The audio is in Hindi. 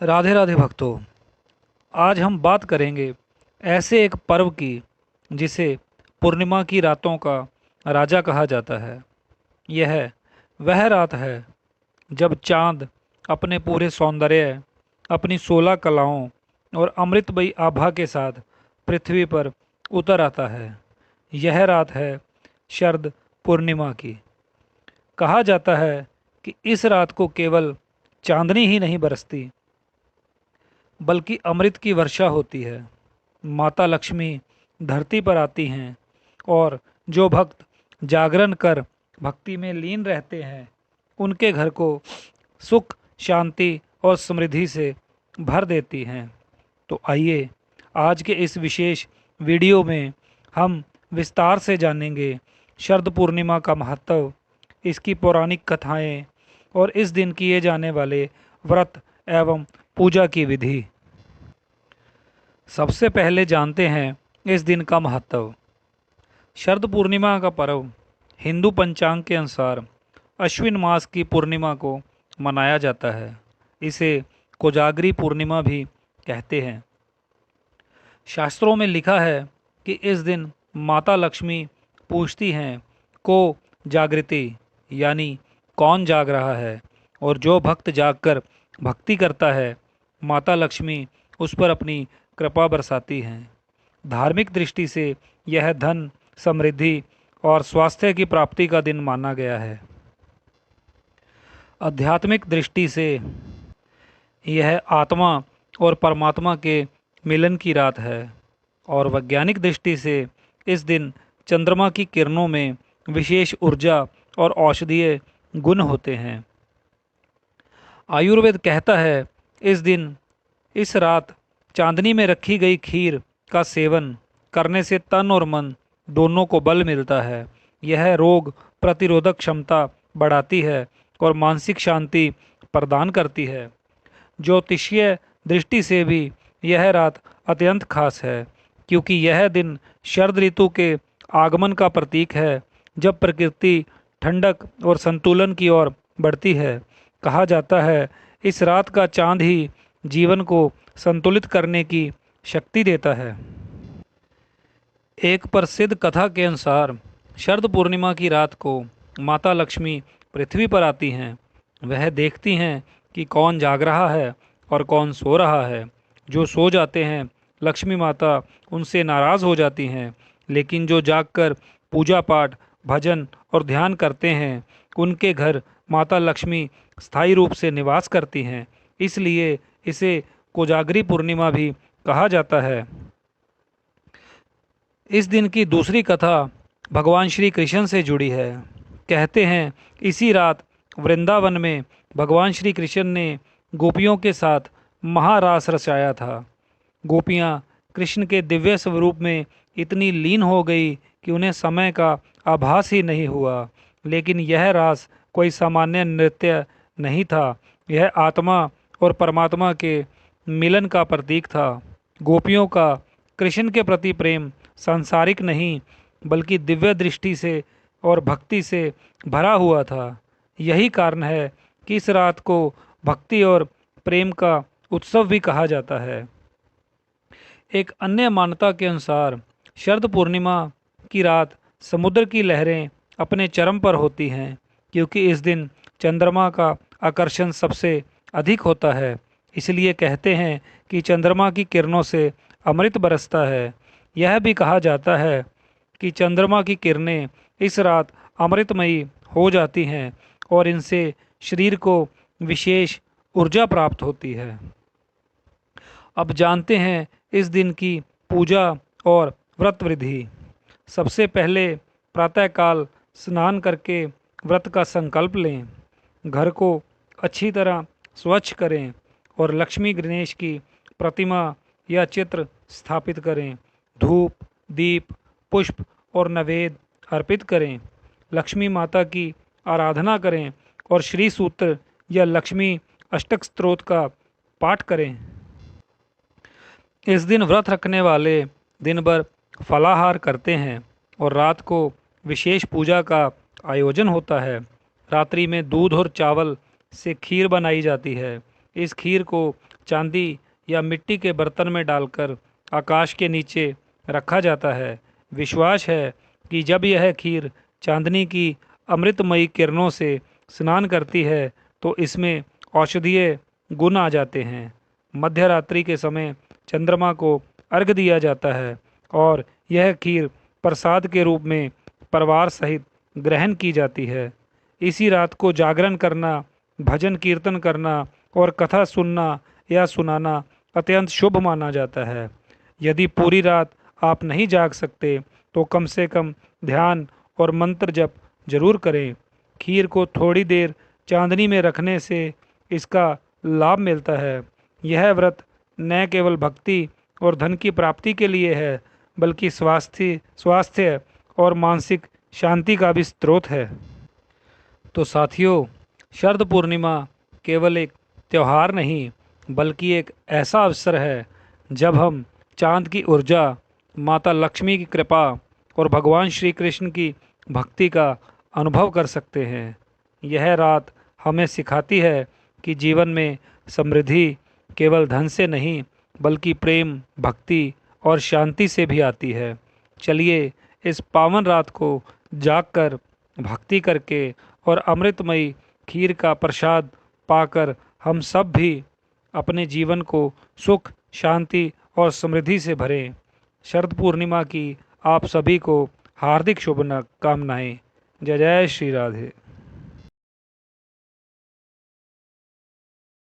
राधे राधे भक्तों। आज हम बात करेंगे ऐसे एक पर्व की जिसे पूर्णिमा की रातों का राजा कहा जाता है। यह वह रात है जब चांद अपने पूरे सौंदर्य, अपनी 16 कलाओं और अमृतमयी आभा के साथ पृथ्वी पर उतर आता है। यह रात है शरद पूर्णिमा की। कहा जाता है कि इस रात को केवल चांदनी ही नहीं बरसती, बल्कि अमृत की वर्षा होती है। माता लक्ष्मी धरती पर आती हैं और जो भक्त जागरण कर भक्ति में लीन रहते हैं उनके घर को सुख, शांति और समृद्धि से भर देती हैं। तो आइए आज के इस विशेष वीडियो में हम विस्तार से जानेंगे शरद पूर्णिमा का महत्व, इसकी पौराणिक कथाएं और इस दिन किए जाने वाले व्रत एवं पूजा की विधि। सबसे पहले जानते हैं इस दिन का महत्व। शरद पूर्णिमा का पर्व हिंदू पंचांग के अनुसार अश्विन मास की पूर्णिमा को मनाया जाता है। इसे कोजागरी पूर्णिमा भी कहते हैं। शास्त्रों में लिखा है कि इस दिन माता लक्ष्मी पूछती हैं को जागृति, यानी कौन जाग रहा है, और जो भक्त जागकर भक्ति करता है माता लक्ष्मी उस पर अपनी कृपा बरसाती हैं। धार्मिक दृष्टि से यह धन, समृद्धि और स्वास्थ्य की प्राप्ति का दिन माना गया है। आध्यात्मिक दृष्टि से यह आत्मा और परमात्मा के मिलन की रात है, और वैज्ञानिक दृष्टि से इस दिन चंद्रमा की किरणों में विशेष ऊर्जा और औषधीय गुण होते हैं। आयुर्वेद कहता है इस दिन, इस रात चांदनी में रखी गई खीर का सेवन करने से तन और मन दोनों को बल मिलता है। यह रोग प्रतिरोधक क्षमता बढ़ाती है और मानसिक शांति प्रदान करती है। ज्योतिषीय दृष्टि से भी यह रात अत्यंत खास है, क्योंकि यह दिन शरद ऋतु के आगमन का प्रतीक है, जब प्रकृति ठंडक और संतुलन की ओर बढ़ती है। कहा जाता है इस रात का चांद ही जीवन को संतुलित करने की शक्ति देता है। एक प्रसिद्ध कथा के अनुसार शरद पूर्णिमा की रात को माता लक्ष्मी पृथ्वी पर आती हैं। वह देखती हैं कि कौन जाग रहा है और कौन सो रहा है। जो सो जाते हैं लक्ष्मी माता उनसे नाराज़ हो जाती हैं, लेकिन जो जागकर पूजा पाठ, भजन और ध्यान करते हैं उनके घर माता लक्ष्मी स्थायी रूप से निवास करती हैं। इसलिए इसे कोजागरी पूर्णिमा भी कहा जाता है। इस दिन की दूसरी कथा भगवान श्री कृष्ण से जुड़ी है। कहते हैं इसी रात वृंदावन में भगवान श्री कृष्ण ने गोपियों के साथ महारास रचाया था। गोपियाँ कृष्ण के दिव्य स्वरूप में इतनी लीन हो गई कि उन्हें समय का आभास ही नहीं हुआ। लेकिन यह रास कोई सामान्य नृत्य नहीं था, यह आत्मा और परमात्मा के मिलन का प्रतीक था। गोपियों का कृष्ण के प्रति प्रेम सांसारिक नहीं, बल्कि दिव्य दृष्टि से और भक्ति से भरा हुआ था। यही कारण है कि इस रात को भक्ति और प्रेम का उत्सव भी कहा जाता है। एक अन्य मान्यता के अनुसार शरद पूर्णिमा की रात समुद्र की लहरें अपने चरम पर होती हैं, क्योंकि इस दिन चंद्रमा का आकर्षण सबसे अधिक होता है। इसलिए कहते हैं कि चंद्रमा की किरणों से अमृत बरसता है। यह भी कहा जाता है कि चंद्रमा की किरणें इस रात अमृतमयी हो जाती हैं और इनसे शरीर को विशेष ऊर्जा प्राप्त होती है। अब जानते हैं इस दिन की पूजा और व्रत विधि। सबसे पहले प्रातःकाल स्नान करके व्रत का संकल्प लें। घर को अच्छी तरह स्वच्छ करें और लक्ष्मी गणेश की प्रतिमा या चित्र स्थापित करें। धूप, दीप, पुष्प और नैवेद्य अर्पित करें। लक्ष्मी माता की आराधना करें और श्री सूत्र या लक्ष्मी अष्टक स्तोत्र का पाठ करें। इस दिन व्रत रखने वाले दिन भर फलाहार करते हैं और रात को विशेष पूजा का आयोजन होता है। रात्रि में दूध और चावल से खीर बनाई जाती है। इस खीर को चांदी या मिट्टी के बर्तन में डालकर आकाश के नीचे रखा जाता है। विश्वास है कि जब यह खीर चांदनी की अमृतमयी किरणों से स्नान करती है तो इसमें औषधीय गुण आ जाते हैं। मध्य रात्रि के समय चंद्रमा को अर्घ दिया जाता है और यह खीर प्रसाद के रूप में परिवार सहित ग्रहण की जाती है। इसी रात को जागरण करना, भजन कीर्तन करना और कथा सुनना या सुनाना अत्यंत शुभ माना जाता है। यदि पूरी रात आप नहीं जाग सकते तो कम से कम ध्यान और मंत्र जप जरूर करें। खीर को थोड़ी देर चांदनी में रखने से इसका लाभ मिलता है। यह व्रत न केवल भक्ति और धन की प्राप्ति के लिए है बल्कि स्वास्थ्य और मानसिक शांति का भी स्रोत है। तो साथियों, शरद पूर्णिमा केवल एक त्यौहार नहीं बल्कि एक ऐसा अवसर है जब हम चांद की ऊर्जा, माता लक्ष्मी की कृपा और भगवान श्री कृष्ण की भक्ति का अनुभव कर सकते हैं। यह रात हमें सिखाती है कि जीवन में समृद्धि केवल धन से नहीं बल्कि प्रेम, भक्ति और शांति से भी आती है। चलिए इस पावन रात को जागकर, भक्ति करके और अमृतमयी खीर का प्रसाद पाकर हम सब भी अपने जीवन को सुख, शांति और समृद्धि से भरें। शरद पूर्णिमा की आप सभी को हार्दिक शुभकामनाएं। जय जय श्री राधे।